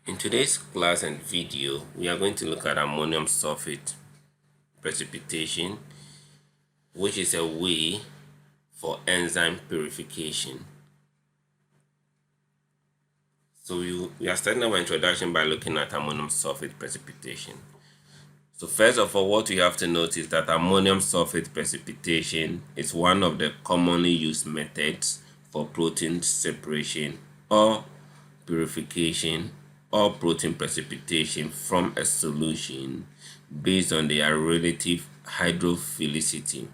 In today's class and video, we are going to look at ammonium sulfate precipitation, which is a way for enzyme purification. So we are starting our introduction by looking at ammonium sulfate precipitation. So first of all, what we have to note is that ammonium sulfate precipitation is one of the commonly used methods for protein separation or purification or protein precipitation from a solution based on their relative hydrophilicity,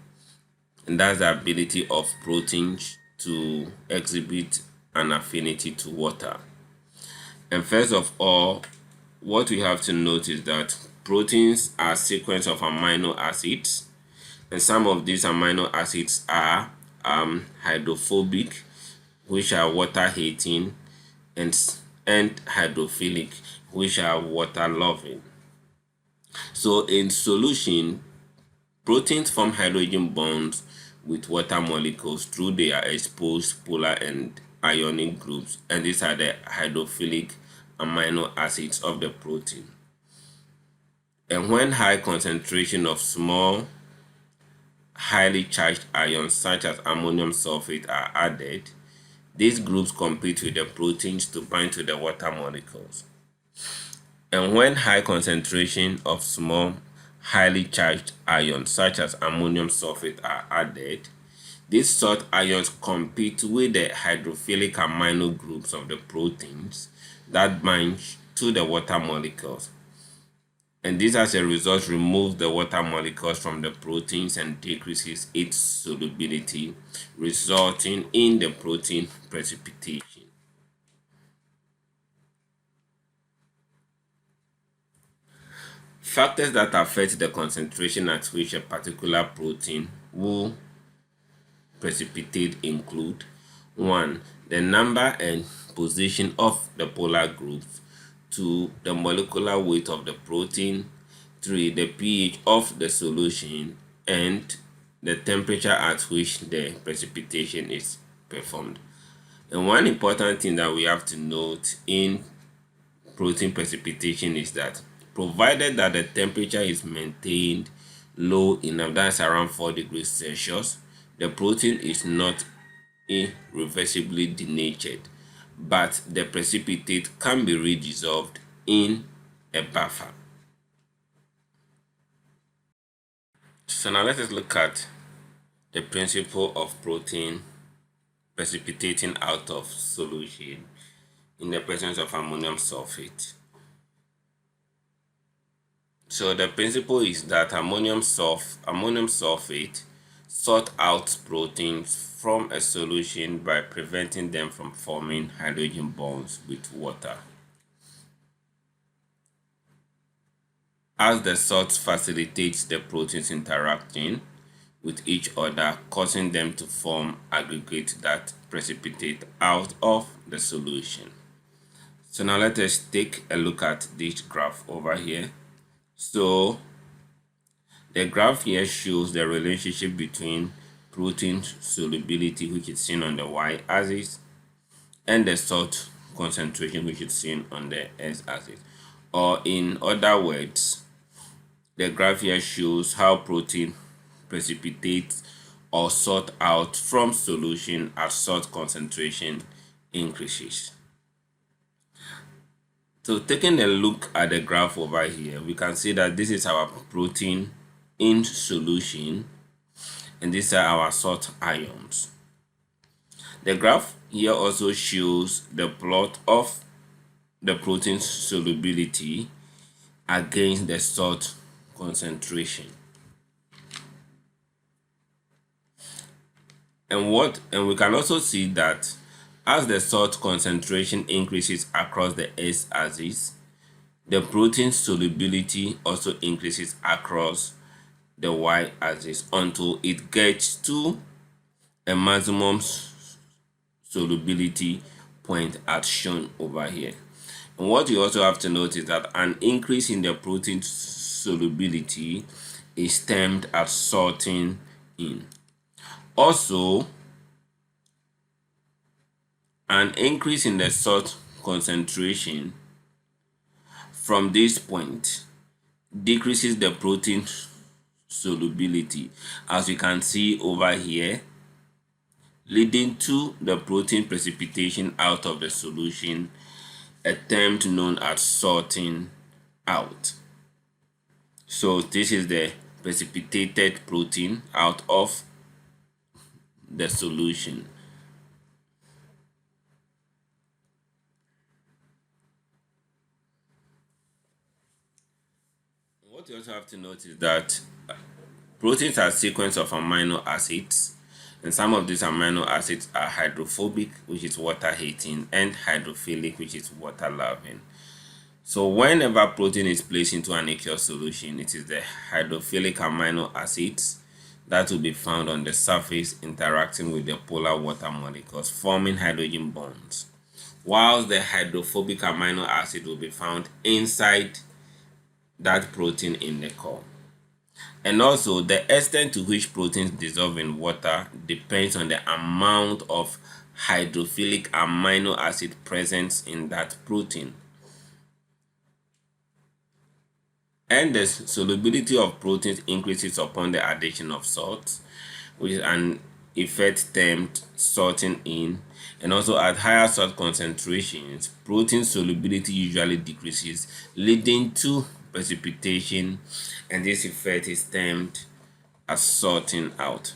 and that's the ability of proteins to exhibit an affinity to water. And first of all, what we have to note is that proteins are a sequence of amino acids, and some of these amino acids are hydrophobic, which are water hating, and hydrophilic, which are water loving. So in solution, proteins form hydrogen bonds with water molecules through their exposed polar and ionic groups, and these are the hydrophilic amino acids of the protein. And when high concentration of small highly charged ions such as ammonium sulfate are added, these groups compete with the proteins to bind to the water molecules. And when high concentration of small highly charged ions such as ammonium sulfate are added, these salt ions compete with the hydrophilic amino groups of the proteins that bind to the water molecules. And this, as a result, removes the water molecules from the proteins and decreases its solubility, resulting in the protein precipitation. Factors that affect the concentration at which a particular protein will precipitate include: 1. The number and position of the polar groups. 2. The molecular weight of the protein. 3. The pH of the solution, and the temperature at which the precipitation is performed. And one important thing that we have to note in protein precipitation is that, provided that the temperature is maintained low enough, that's around 4 degrees Celsius, the protein is not irreversibly denatured, but the precipitate can be redissolved in a buffer. So now let us look at the principle of protein precipitating out of solution in the presence of ammonium sulfate. So the principle is that ammonium sulfate sort out proteins from a solution by preventing them from forming hydrogen bonds with water. As the salt facilitates the proteins interacting with each other, causing them to form aggregates that precipitate out of the solution. So now let us take a look at this graph over here. So the graph here shows the relationship between protein solubility, which is seen on the y-axis, and the salt concentration, which is seen on the x-axis. Or in other words, the graph here shows how protein precipitates or sort out from solution as salt concentration increases. So taking a look at the graph over here, we can see that this is our protein in solution, and these are our salt ions. The graph here also shows the plot of the protein solubility against the salt concentration. And we can also see that as the salt concentration increases across the x-axis, the protein solubility also increases across the y-axis until it gets to a maximum solubility point as shown over here. And what you also have to note is that an increase in the protein solubility is termed as salting in. Also, an increase in the salt concentration from this point decreases the protein solubility, as you can see over here, leading to the protein precipitation out of the solution, a term known as sorting out. So this is the precipitated protein out of the solution. What you also have to note is that proteins are a sequence of amino acids, and some of these amino acids are hydrophobic, which is water hating, and hydrophilic, which is water loving. So whenever protein is placed into an aqueous solution, it is the hydrophilic amino acids that will be found on the surface interacting with the polar water molecules, forming hydrogen bonds, whilst the hydrophobic amino acid will be found inside that protein in the core. And also, the extent to which proteins dissolve in water depends on the amount of hydrophilic amino acid present in that protein. And the solubility of proteins increases upon the addition of salts, which is an effect termed sorting in. And also, at higher salt concentrations, protein solubility usually decreases, leading to precipitation, and this effect is termed as sorting out.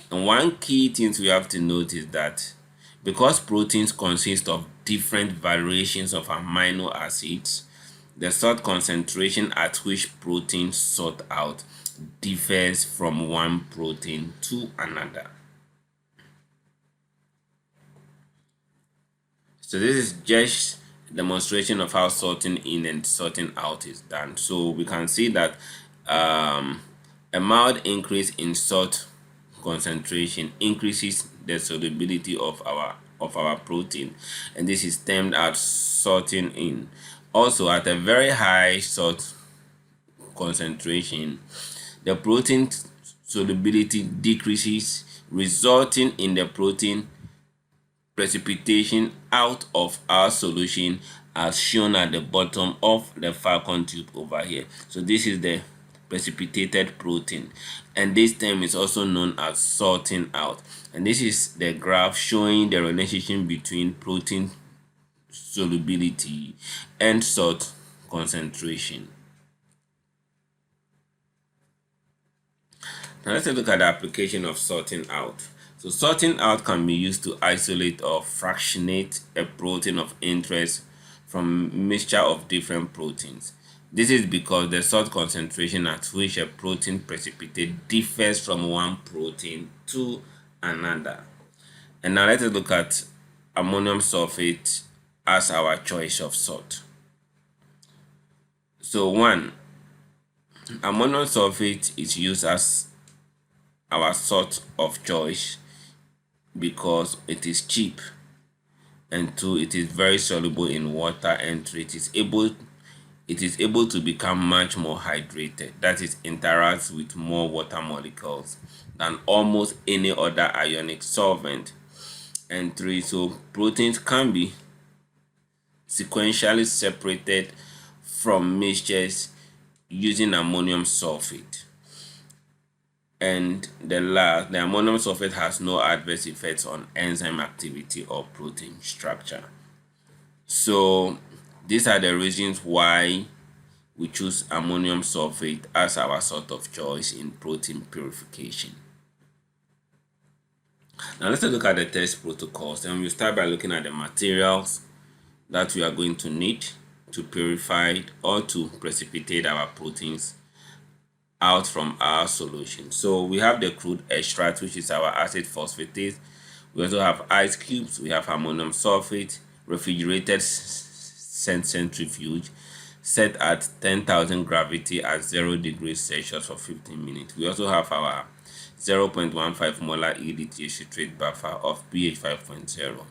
And one key thing we have to note is that because proteins consist of different variations of amino acids, the salt concentration at which proteins sort out differs from one protein to another. So this is just a demonstration of how sorting in and sorting out is done. So we can see that a mild increase in salt concentration increases the solubility of our protein, and this is termed as sorting in. Also, at a very high salt concentration, the protein solubility decreases, resulting in the protein precipitation out of our solution, as shown at the bottom of the Falcon tube over here. So this is the precipitated protein, and this term is also known as sorting out. And this is the graph showing the relationship between protein solubility and salt concentration. Now let's look at the application of sorting out. So sorting out can be used to isolate or fractionate a protein of interest from a mixture of different proteins. This is because the salt concentration at which a protein precipitates differs from one protein to another. And now let's look at ammonium sulfate as our choice of salt. So one, ammonium sulfate is used as our salt of choice because it is cheap, and two, it is very soluble in water, and three, it is able to become much more hydrated, that is, interacts with more water molecules than almost any other ionic solvent. And three, so proteins can be sequentially separated from mixtures using ammonium sulfate. And the ammonium sulfate has no adverse effects on enzyme activity or protein structure. So these are the reasons why we choose ammonium sulfate as our salt of choice in protein purification. Now let's look at the test protocols, and we'll start by looking at the materials that we are going to need to purify or to precipitate our proteins out from our solution. So we have the crude extract, which is our acid phosphatase. We also have ice cubes, we have ammonium sulfate, refrigerated centrifuge set at 10,000 gravity at 0 degrees Celsius for 15 minutes. We also have our 0.15 molar EDTA citrate buffer of pH 5.0.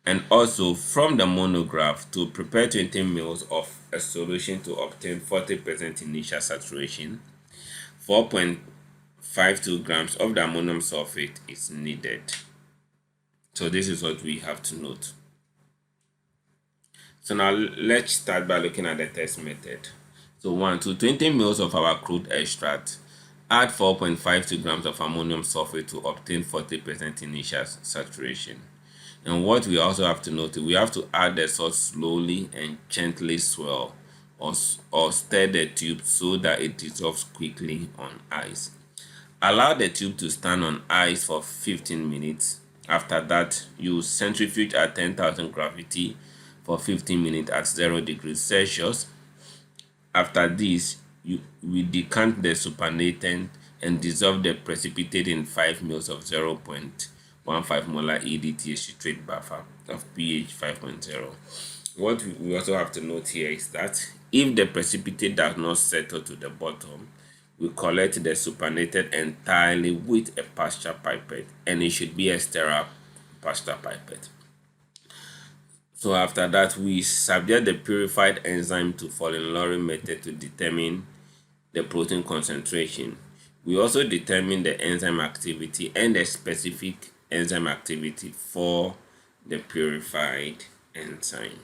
And also from the monograph, to prepare 20 ml of a solution to obtain 40% initial saturation, 4.52 grams of the ammonium sulfate is needed. So this is what we have to note. So now let's start by looking at the test method. So 1 to 20 ml of our crude extract, add 4.52 grams of ammonium sulfate to obtain 40% initial saturation. And what we also have to note, we have to add the salt slowly and gently swirl or stir the tube so that it dissolves quickly on ice. Allow the tube to stand on ice for 15 minutes. After that, you centrifuge at 10,000 gravity for 15 minutes at 0 degrees Celsius. After this, we decant the supernatant and dissolve the precipitate in 5 ml of 0.15 molar EDTA citrate buffer of pH 5.0. What we also have to note here is that if the precipitate does not settle to the bottom, we collect the supernatant entirely with a pasture pipette, and it should be a sterile pasture pipette. So after that, we subject the purified enzyme to Foley-Lawrie method to determine the protein concentration. We also determine the enzyme activity and the specific enzyme activity for the purified enzyme.